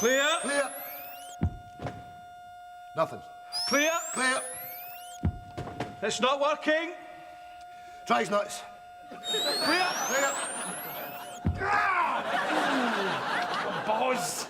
Clear. Clear. Nothing. Clear. Clear. It's not working. Tries nuts. Clear. Clear. Boz.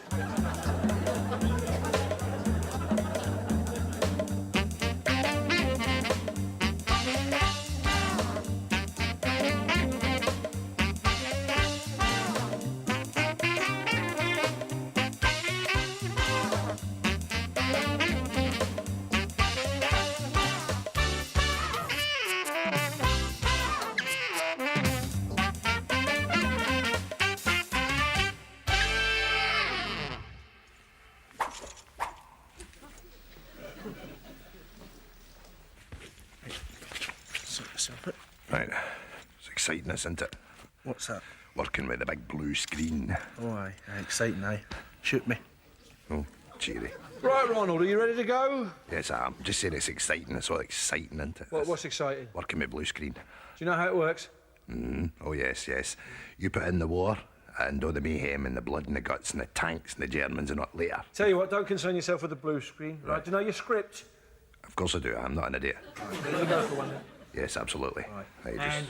Right. It's exciting, isn't it? What's that? Working with the big blue screen. Oh, aye. Exciting, aye. Shoot me. Oh, cheery. Right, Ronald, are you ready to go? Yes, I'm just saying it's exciting. It's all exciting, isn't it? What's exciting? Working with blue screen. Do you know how it works? Oh, yes, yes. You put in the war and all the mayhem and the blood and the guts and the tanks and the Germans and what later. Tell you what, don't concern yourself with the blue screen. Right? Do you know your script? Of course I do. I'm not an idiot. Here you go for one then. Yes, absolutely. Right. Just... And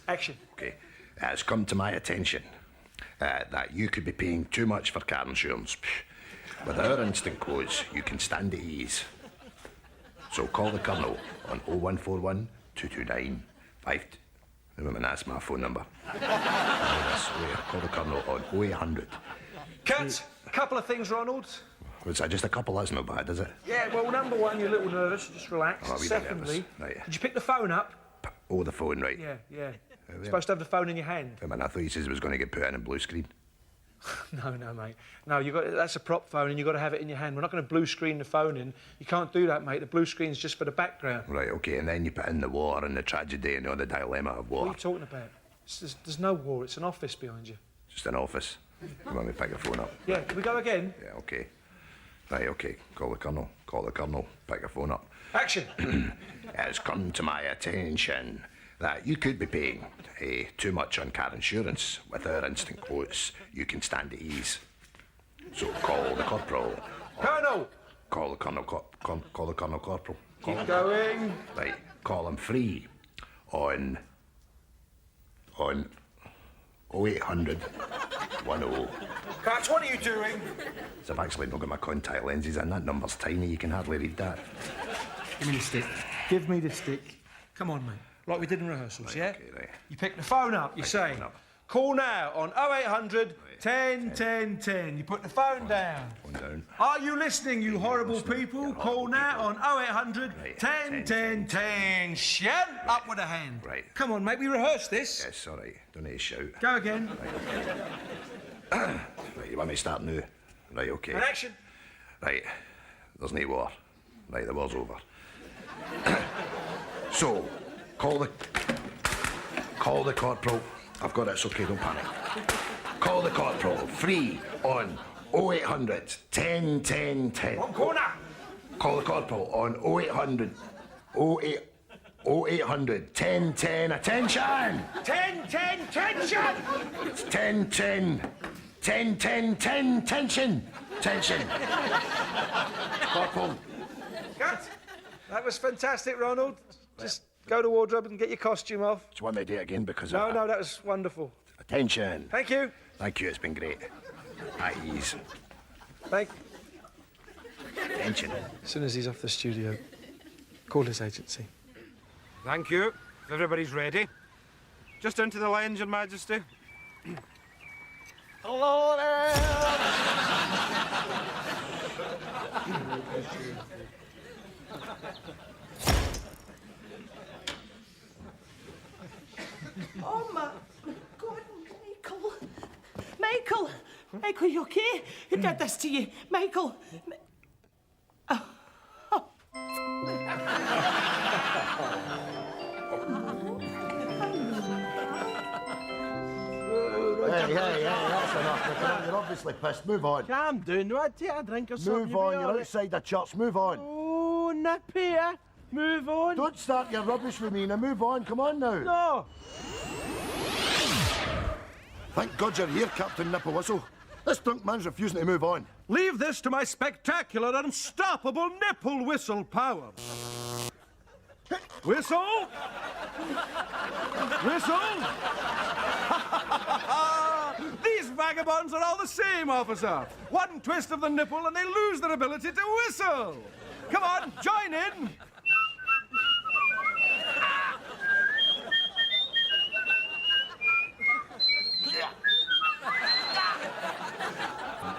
action. Okay. It's come to my attention that you could be paying too much for car insurance. With our instant quotes, you can stand at ease. So call the Colonel on 0141 229 5... That's my phone number. Call the Colonel on 0800. Cut. A couple of things, Ronald. Was that just a couple? That's not bad, is it? Yeah, well, number one, you're a little nervous. Just relax. Oh, a wee bit Secondly, nervous. Right. did you pick the phone up? Oh, the phone, right. Yeah. You're supposed to have the phone in your hand. I mean, I thought you said it was going to get put in a blue screen. No, mate. No, that's a prop phone and you've got to have it in your hand. We're not going to blue screen the phone in. You can't do that, mate. The blue screen's just for the background. Right, OK, and then you put in the war and the tragedy and all the dilemma of war. What are you talking about? There's no war. It's an office behind you. Just an office. You want me to pick your phone up? Yeah, can we go again? Yeah, OK. Right, OK. Call the Colonel. Call the Colonel. Pick your phone up. Action! It has come to my attention that you could be paying too much on car insurance. With our instant quotes, you can stand at ease. So call the Corporal. Colonel! Call the Colonel. Call the Colonel Corporal. Keep going. Right, call him free on 0800 10. Catch, what are you doing? So I've actually not got my contact lenses in. That number's tiny, you can hardly read that. Give me the stick. Give me the stick. Come on, mate. Like we did in rehearsals, Right, yeah? okay, right. You pick the phone up, you say, call now on 0800 10 10 10. You put the phone down. Phone down. Are you listening, you horrible people? You Call horrible now on 0800 Right, 10 10 10. Shout up with a hand. Right. Come on, mate, we rehearsed this. Yes, all right. Don't need to shout. Go again. Right, you want me to start now? Right, OK. And action. Right, there's no war. Right, the war's over. So, call the Corporal. I've got it, it's OK, don't panic. Call the Corporal, free, on 0800 10 10 10. One corner. Call the Corporal on 0800 10 10. Attention! 10 10 tension. It's 10 10. 10 10 10. Tension! Tension! Corporal. Cut. That was fantastic, Ronald. Just go to wardrobe and get your costume off. Do you want me to do it again? Because No, that was wonderful. Attention. Thank you. Thank you, it's been great. At ease. Attention. As soon as he's off the studio, call his agency. Thank you. If everybody's ready. Just into the lines, Your Majesty. Hello there! Oh, my God, Michael! Michael, you okay? Who did this to you? Michael! Hey, that's enough. You're obviously pissed. Move on. Calm down. No, I'd take a drink or something. Move on, you're outside the church. Move on. Oh, nippy, eh? Move on. Don't start your rubbish with me now. Move on. Come on now. No. Thank God you're here, Captain Nipple Whistle. This drunk man's refusing to move on. Leave this to my spectacular, unstoppable nipple whistle powers. Whistle! Whistle! These vagabonds are all the same, officer. One twist of the nipple and they lose their ability to whistle. Come on, join in.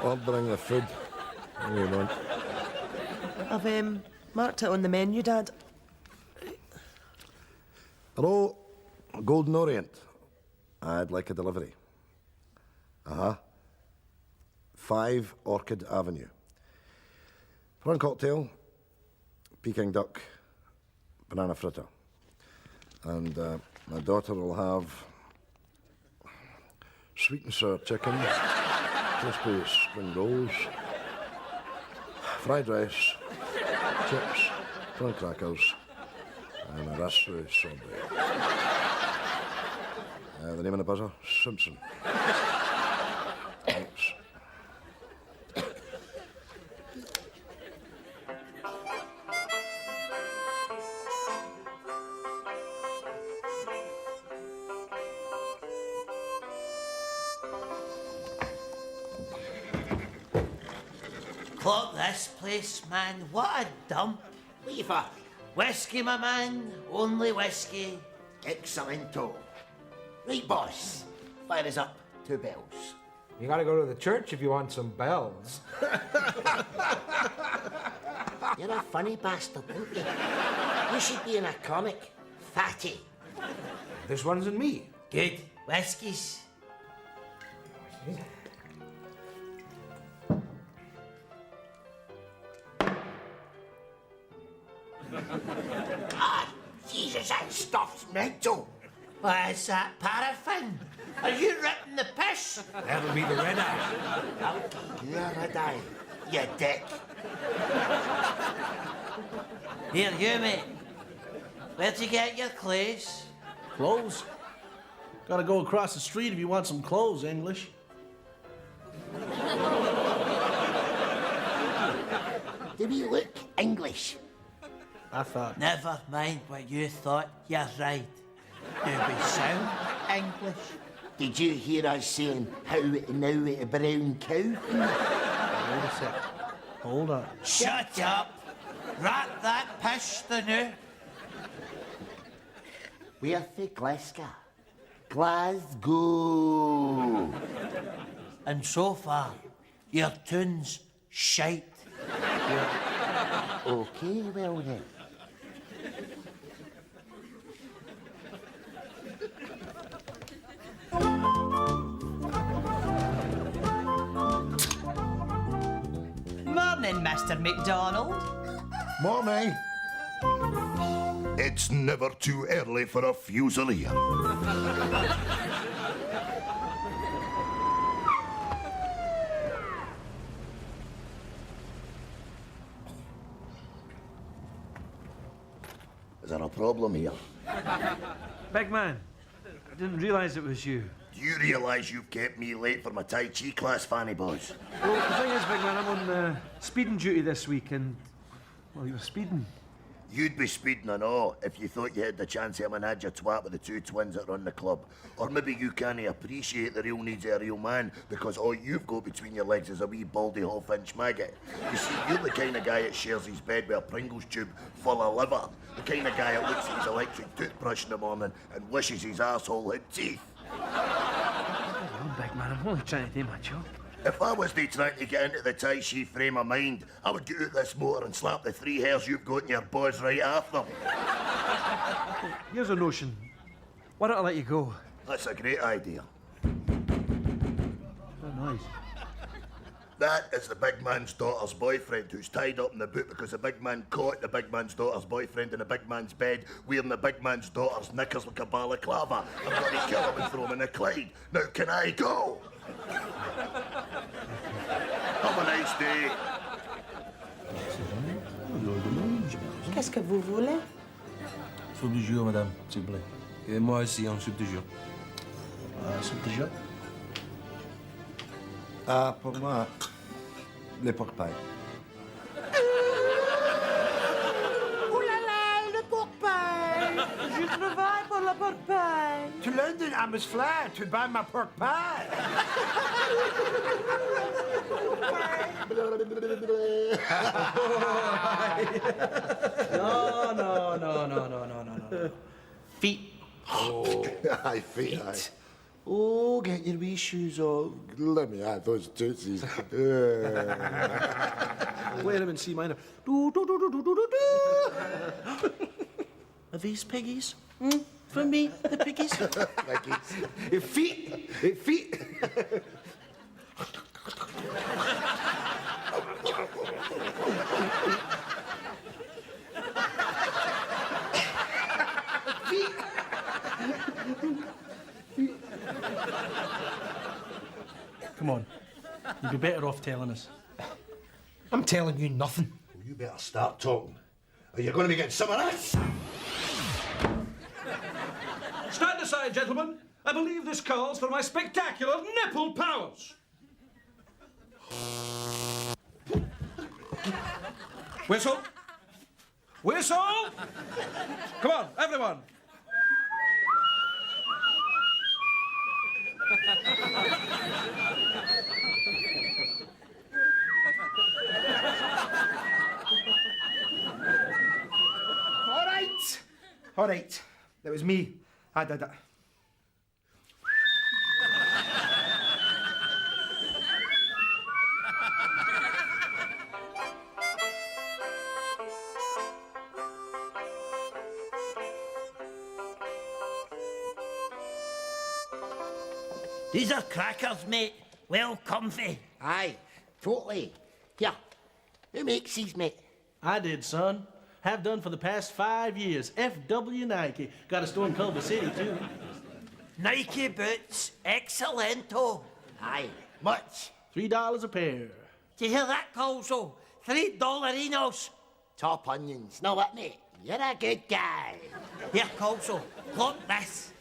Ordering the food. What do you want? I've marked it on the menu, Dad. Hello, Golden Orient. I'd like a delivery. 5 Orchid Avenue. Prawn cocktail, Peking duck, banana fritter. And my daughter will have sweet and sour chicken, crispy spring rolls, fried rice, chips, prawn crackers, and a raspberry sorbet. The name of the buzzer? Simpson. Thanks. Clock this place, man. What a dump. Weaver. Whiskey, my man. Only whiskey. Excellento. Right, boss. Fire us up 2 bells. You gotta go to the church if you want some bells. You're a funny bastard, aren't you? You should be in a comic. Fatty. This one's in me. Good. Whiskies. Ah, Jesus, that stuff's mental. What is that, paraffin? Are you ripping the piss? That'll be the red eye. You're a die, you dick. Here, you, mate. Where'd you get your clothes? Clothes? Gotta go across the street if you want some clothes, English. Do we look English? I thought. Never mind what you thought. You're right. Do we sound English? Did you hear us saying how now a brown cow? Wait a sec. Hold on. Shut up. Rat that pish the new. We're for Glasgow. Glasgow. And so far, your tune's shite. Okay, well then. Morning, Mr. McDonald. Morning. It's never too early for a fusilier. Is there a problem here? Big man, I didn't realise it was you. Do you realise you've kept me late for my Tai Chi class, Fanny Boys? Well, the thing is, big man, I'm on speeding duty this week and, well, you were speeding. You'd be speeding and all if you thought you had the chance to manage your twat with the 2 twins that run the club. Or maybe you can't appreciate the real needs of a real man because all you've got between your legs is a wee baldy half-inch maggot. You see, you're the kind of guy that shares his bed with a Pringles tube full of liver. The kind of guy that looks at his electric toothbrush in the morning and wishes his arsehole had teeth. Oh, big man, I'm only trying to do my job. If I was trying to get into the Tai Chi frame of mind, I would get out this motor and slap the 3 hairs you've got in your boys right after. Here's a notion. Why don't I let you go? That's a great idea. What noise? That is the big man's daughter's boyfriend who's tied up in the boot because the big man caught the big man's daughter's boyfriend in the big man's bed wearing the big man's daughter's knickers like a balaclava. I'm going to kill him and throw him in the Clyde. Now, can I go? Have a nice day. Qu'est-ce que vous voulez? Soupe du jour, madame, s'il vous plaît. Et moi aussi, en soupe du jour. Soupe du jour. Pour moi, le porc pie. Ouh là là, le porc pie. Je travaille pour la pork pie. To London, I must fly to buy my pork pie. No. Feet. Aye, feet, aye. Oh, get your wee shoes off. Let me have those tootsies. Play them in C minor. Are these piggies? For me, the piggies? Feet. Feet. Come on. You'd be better off telling us. I'm telling you nothing. Well, you better start talking. Are you going to be getting some of this? Stand aside, gentlemen. I believe this calls for my spectacular nipple powers. Whistle. Whistle. Come on, everyone. All right. That was me. I did it. These are crackers, mate. Well comfy. Aye, totally. Here, who makes these, mate? I did, son. Have done for the past 5 years. FW Nike. Got a store in Culver City, too. Nike boots, excellento. Aye, much. $3 a pair. Do you hear that, Colso? $3 Top onions. Know what, mate? You're a good guy. Here, Colso, look this.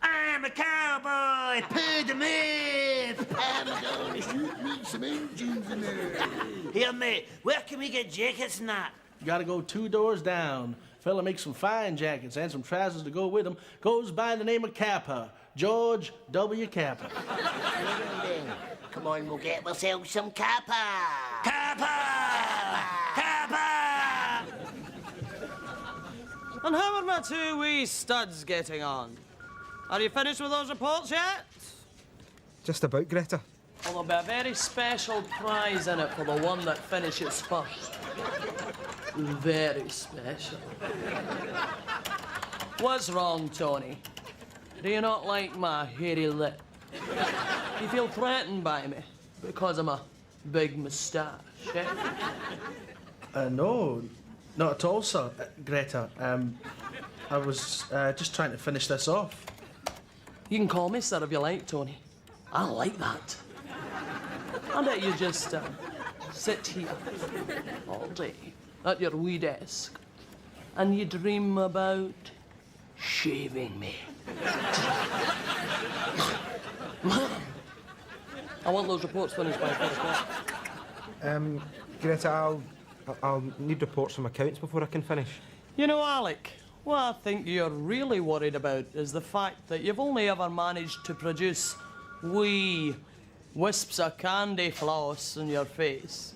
I'm a cowboy, poo the move. I'm going to shoot me some engines in there. Here, mate, where can we get jackets and that? You gotta go 2 doors down. Fella makes some fine jackets and some trousers to go with them. Goes by the name of Kappa. George W. Kappa. Come on, we'll get ourselves some kappa. Kappa! Kappa! And how are my 2 wee studs getting on? Are you finished with those reports yet? Just about, Greta. Well, there'll be a very special prize in it for the one that finishes first. Very special. What's wrong, Tony? Do you not like my hairy lip? You feel threatened by me because of my big moustache, eh? No, not at all, sir. Greta, I was just trying to finish this off. You can call me sir if you like, Tony. I like that. I bet you just sit here all day at your wee desk and you dream about shaving me. I want those reports finished by 4 o'clock. Greta, I'll need reports from accounts before I can finish. You know, Alec, what I think you're really worried about is the fact that you've only ever managed to produce wee wisps of candy floss on your face.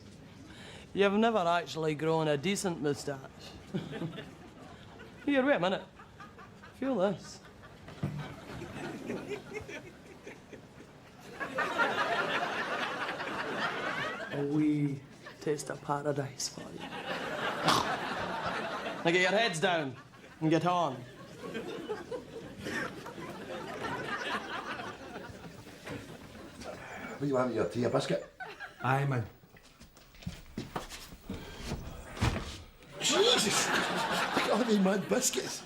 You've never actually grown a decent moustache. Here, wait a minute. Feel this. A wee taste of paradise for you. Now get your heads down and get on. What do you want with your tea, a biscuit? Aye, man. Jesus! God, they mad biscuits.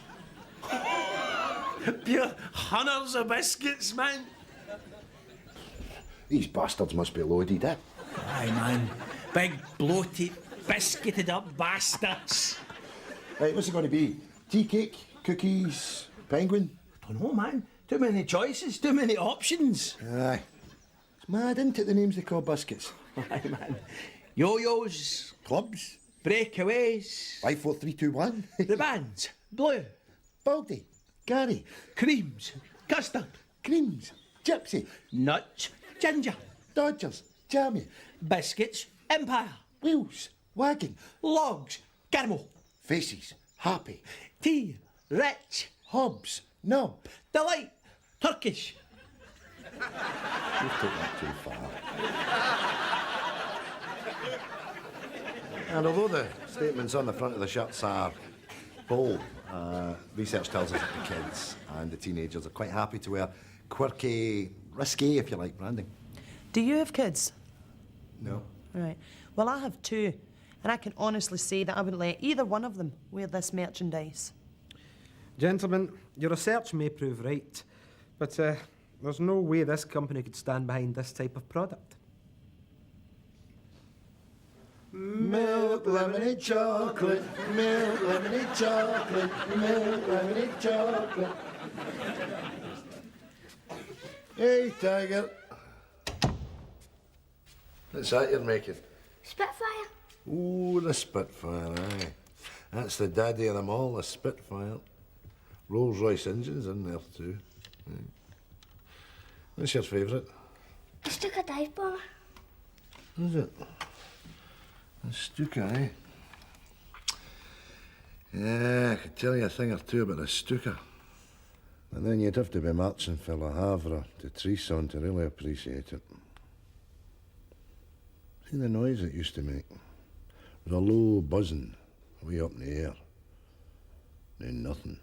Pure hunters of biscuits, man. These bastards must be loaded, eh? Aye, man. Big, bloated, biscuited up bastards. Right, what's it going to be? Tea cake, cookies, penguin? Don't know, man. Too many choices, too many options. Aye. Mad into the names they call biscuits. Aye, man. Yo-yos, clubs, breakaways, 5, 4, 3, 2, 1. the bands, blue, Baldy, Gary, creams, custard, creams, gypsy, nuts, ginger, Dodgers, jammy, biscuits, empire, wheels, wagon, logs, caramel, faces, happy, tea, rich, hobs, knob. delight, Turkish. You've taken that too far. And although the statements on the front of the shirts are bold, research tells us that the kids and the teenagers are quite happy to wear quirky, risky, if you like, branding. Do you have kids? No. Right. Well, I have 2, and I can honestly say that I wouldn't let either one of them wear this merchandise. Gentlemen, your research may prove right, but there's no way this company could stand behind this type of product. Milk, lemonade, chocolate. Milk, lemonade, chocolate. Milk, lemonade, chocolate. Hey, Tiger. What's that you're making? Spitfire. Ooh, the Spitfire, aye. That's the daddy of them all, the Spitfire. Rolls-Royce engines in there too. Aye. What's your favourite? A Stuka dive bomber. Is it? A Stuka, eh? Yeah, I could tell you a thing or two about a Stuka. And then you'd have to be marching for Le Havre to Trisson to really appreciate it. See the noise it used to make? It was a low buzzing way up in the air. Then nothing.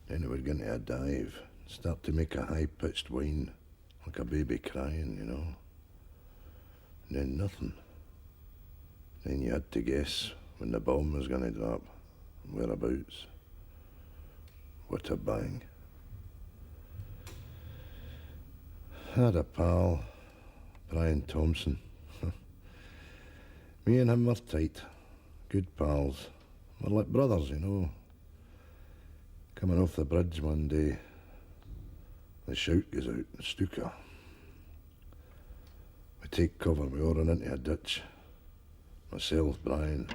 Then it would go into a dive, start to make a high-pitched whine, like a baby crying, you know. And then nothing. Then you had to guess when the bomb was going to drop, and whereabouts. What a bang. I had a pal, Brian Thompson. Me and him were tight, good pals. We're like brothers, you know. Coming off the bridge one day, the shout goes out, Stuka. We take cover, we all run into a ditch. Myself, Brian,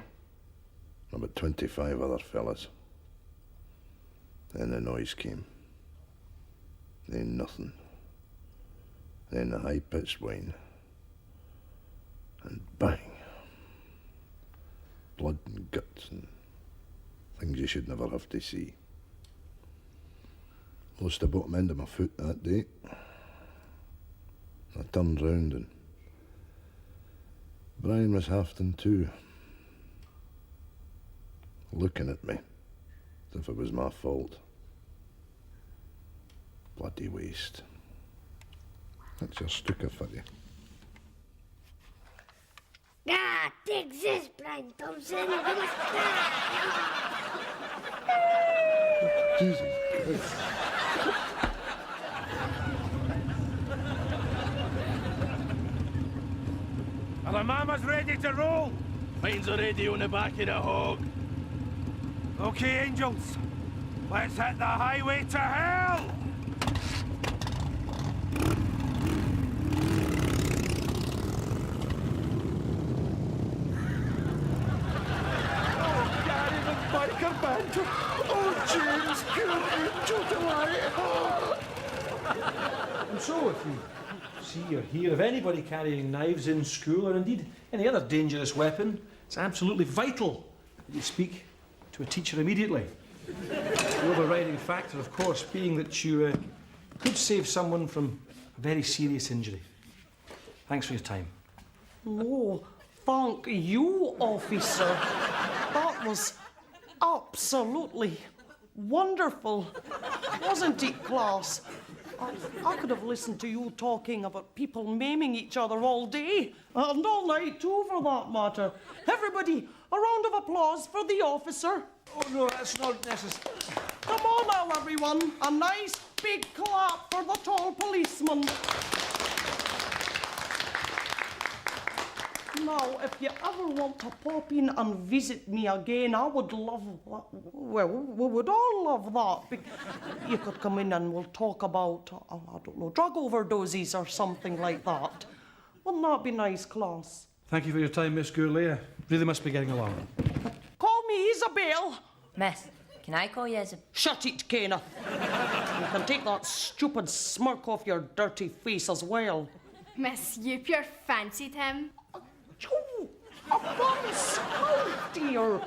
and about 25 other fellas. Then the noise came. Then nothing. Then the high-pitched whine. And bang. Blood and guts and things you should never have to see. Lost the bottom end of my foot that day. I turned round and Brian was hafting too. Looking at me as if it was my fault. Bloody waste. That's your Stuka for you. Ah, take this, Brian Thompson. Jesus Christ. Are the mamas ready to roll? Mine's already on the back of the hog. Okay, angels. Let's hit the highway to hell! Biker banter. Oh, James, pure angel delight. And so, if you see or hear of anybody carrying knives in school, or indeed any other dangerous weapon, it's absolutely vital that you speak to a teacher immediately. The overriding factor, of course, being that you could save someone from a very serious injury. Thanks for your time. Oh, thank you, officer. That was absolutely wonderful. Wasn't it, class? I could have listened to you talking about people maiming each other all day, and all night too, for that matter. Everybody, a round of applause for the officer. Oh, no, that's not necessary. Come on now, everyone. A nice big clap for the tall policeman. Now, if you ever want to pop in and visit me again, I would love, well, we would all love that. You could come in and we'll talk about, I don't know, drug overdoses or something like that. Wouldn't that be nice, class? Thank you for your time, Miss Gourlay. Really must be getting along. Call me Isabel. Miss, can I call you Isabel? Shut it, Kenneth. You can take that stupid smirk off your dirty face as well. Miss, you pure fancied him. Oh, Bums! Oh, dear.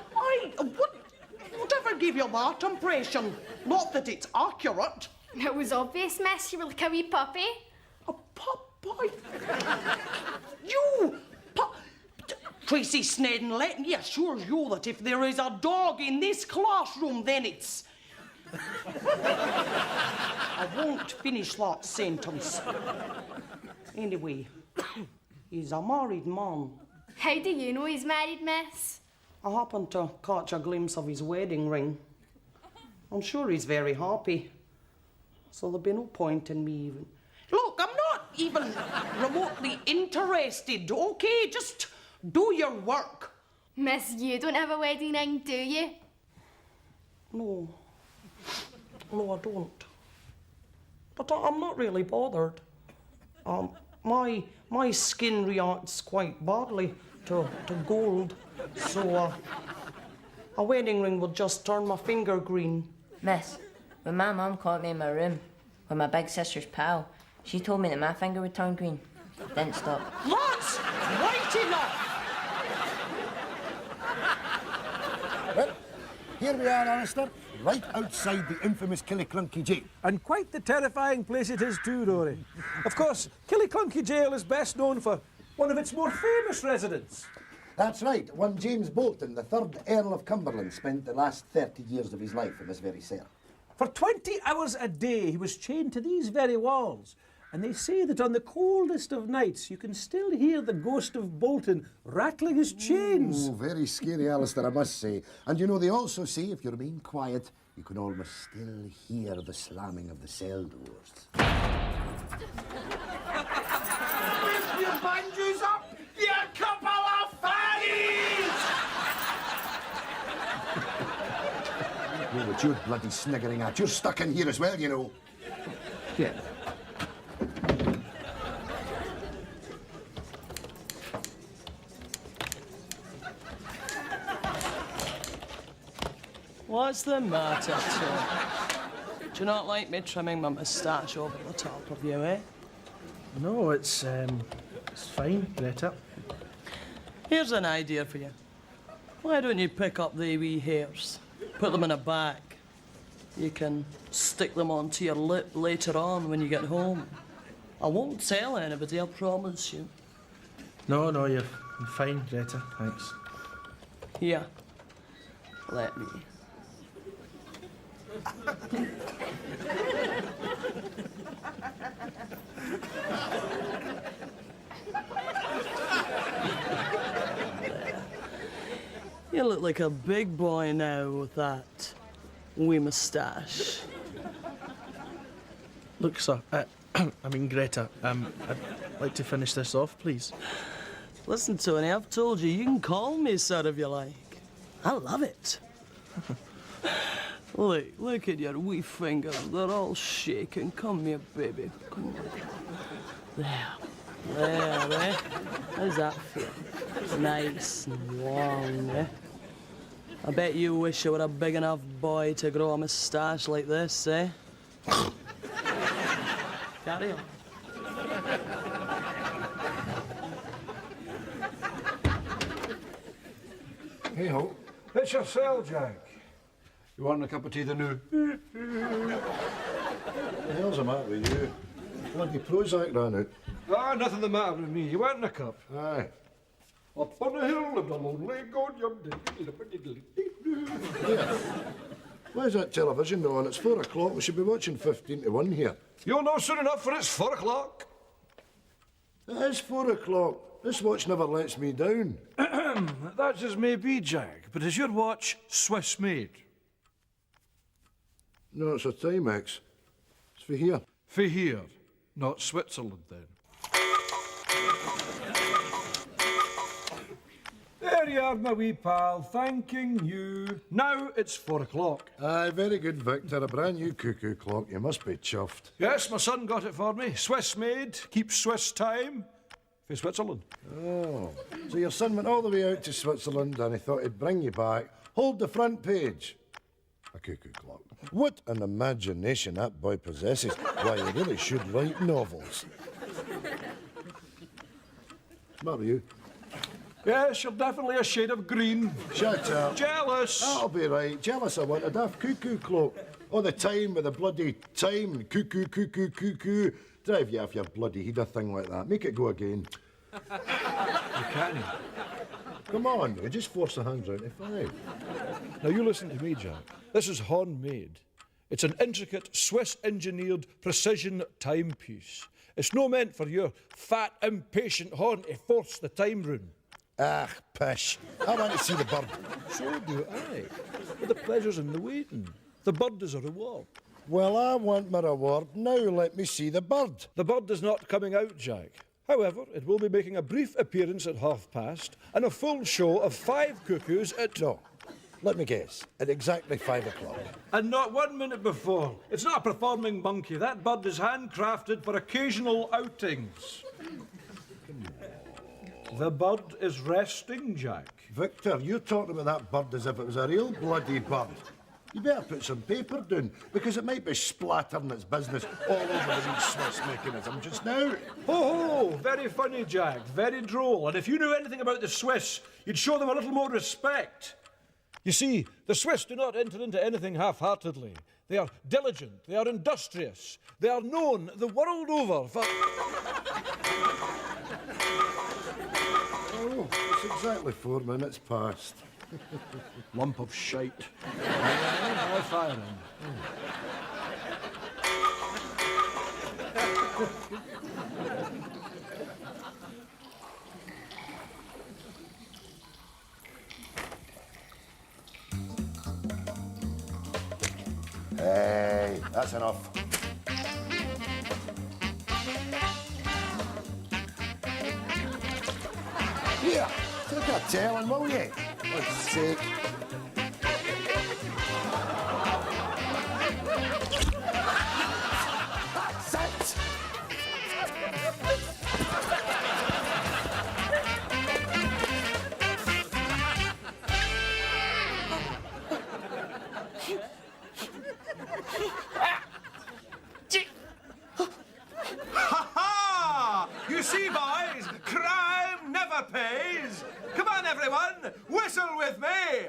Whatever gave you that impression? Not that it's accurate. It was obvious, miss. You were like a wee puppy. A puppy? You! Tracy Snedden, let me assure you that if there is a dog in this classroom, then it's... I won't finish that sentence. Anyway, he's a married man. How do you know he's married, miss? I happened to catch a glimpse of his wedding ring. I'm sure he's very happy. So there'll be no point in me even... Look, I'm not even remotely interested, okay? Just do your work. Miss, you don't have a wedding ring, do you? No. No, I don't. But I'm not really bothered. My skin reacts quite badly to gold, so a wedding ring would just turn my finger green. Miss, when my mum caught me in my room with my big sister's pal, she told me that my finger would turn green. Didn't stop. That's right enough! Well, here we are, Alistair, right outside the infamous Killyclunky Jail. And quite the terrifying place it is too, Rory. Of course, Killyclunky Jail is best known for one of its more famous residents. That's right. One James Bolton, the 3rd Earl of Cumberland, spent the last 30 years of his life in this very cell. For 20 hours a day, he was chained to these very walls. And they say that on the coldest of nights, you can still hear the ghost of Bolton rattling his chains. Oh, very scary, Alistair, I must say. And you know, they also say if you remain quiet, you can almost still hear the slamming of the cell doors. Lift your banjos up, you couple of fannies! Oh, what you're bloody sniggering at. You're stuck in here as well, you know. Yeah. What's the matter, Tom? Do you not like me trimming my moustache over the top of you, eh? No, it's fine, Greta. Here's an idea for you. Why don't you pick up the wee hairs, put them in a bag? You can stick them onto your lip later on when you get home. I won't tell anybody, I promise you. No, you're fine, Greta, thanks. Here, let me. You look like a big boy now with that wee moustache. Look, sir, Greta, I'd like to finish this off, please. Listen, Tony, I've told you, you can call me sir if you like. I love it. Look at your wee fingers. They're all shaking. Come here, baby. Come on. There. How's that feel? Nice and long, eh? I bet you wish you were a big enough boy to grow a moustache like this, eh? Carry on. Hey ho, it's your cell, Jack. You want a cup of tea the new? What the hell's the matter with you? Bloody Prozac ran out. Ah, nothing the matter with me. You want a cup? Aye. Up on a hill lived a lonely goat yonder. Yeah. Why is that television on? It's 4 o'clock. We should be watching 15 to 1 here. You'll know soon enough for it's 4 o'clock. It is 4 o'clock. This watch never lets me down. That's as may be, Jack. But is your watch Swiss made? No, it's a Timex. It's for here. For here, not Switzerland, then. There you are, my wee pal, thanking you. Now it's 4 o'clock. Aye, very good, Victor. A brand new cuckoo clock. You must be chuffed. Yes, my son got it for me. Swiss made, keeps Swiss time. For Switzerland. Oh, so your son went all the way out to Switzerland and he thought he'd bring you back. Hold the front page. A cuckoo clock. What an imagination that boy possesses. Why, he really should write novels. What about you? Yes, you're definitely a shade of green. Shut up. Jealous. That'll be right. Jealous I want a daft cuckoo cloak. All the time with the bloody time. Cuckoo, cuckoo, cuckoo. Drive you off your bloody heed, a thing like that. Make it go again. You can't. Come on, you just force the hands out to 5. Now you listen to me, Jack. This is handmade. It's an intricate, Swiss-engineered precision timepiece. It's no meant for your fat, impatient horn to force the time rune. Ah, pish. I want to see the bird. So do I. But the pleasure's in the waiting. The bird is a reward. Well, I want my reward. Now let me see the bird. The bird is not coming out, Jack. However, it will be making a brief appearance at past and a full show of 5 cuckoos at... No. Let me guess. At exactly 5 o'clock. And not 1 minute before. It's not a performing monkey. That bird is handcrafted for occasional outings. The bird is resting, Jack. Victor, you're talking about that bird as if it was a real bloody bird. You better put some paper down, because it might be splattering its business all over the wee Swiss mechanism just now. Ho ho! Very funny, Jack. Very droll. And if you knew anything about the Swiss, you'd show them a little more respect. You see, the Swiss do not enter into anything half-heartedly. They are diligent, they are industrious, they are known the world over for... Oh, it's exactly 4 minutes past. Lump of shite. I fire him. Hey, that's enough. Here, take a telling, will you? God's sake. That's it! Ha-ha! You see, boys, crime never pays. Come on, everyone, whistle with me.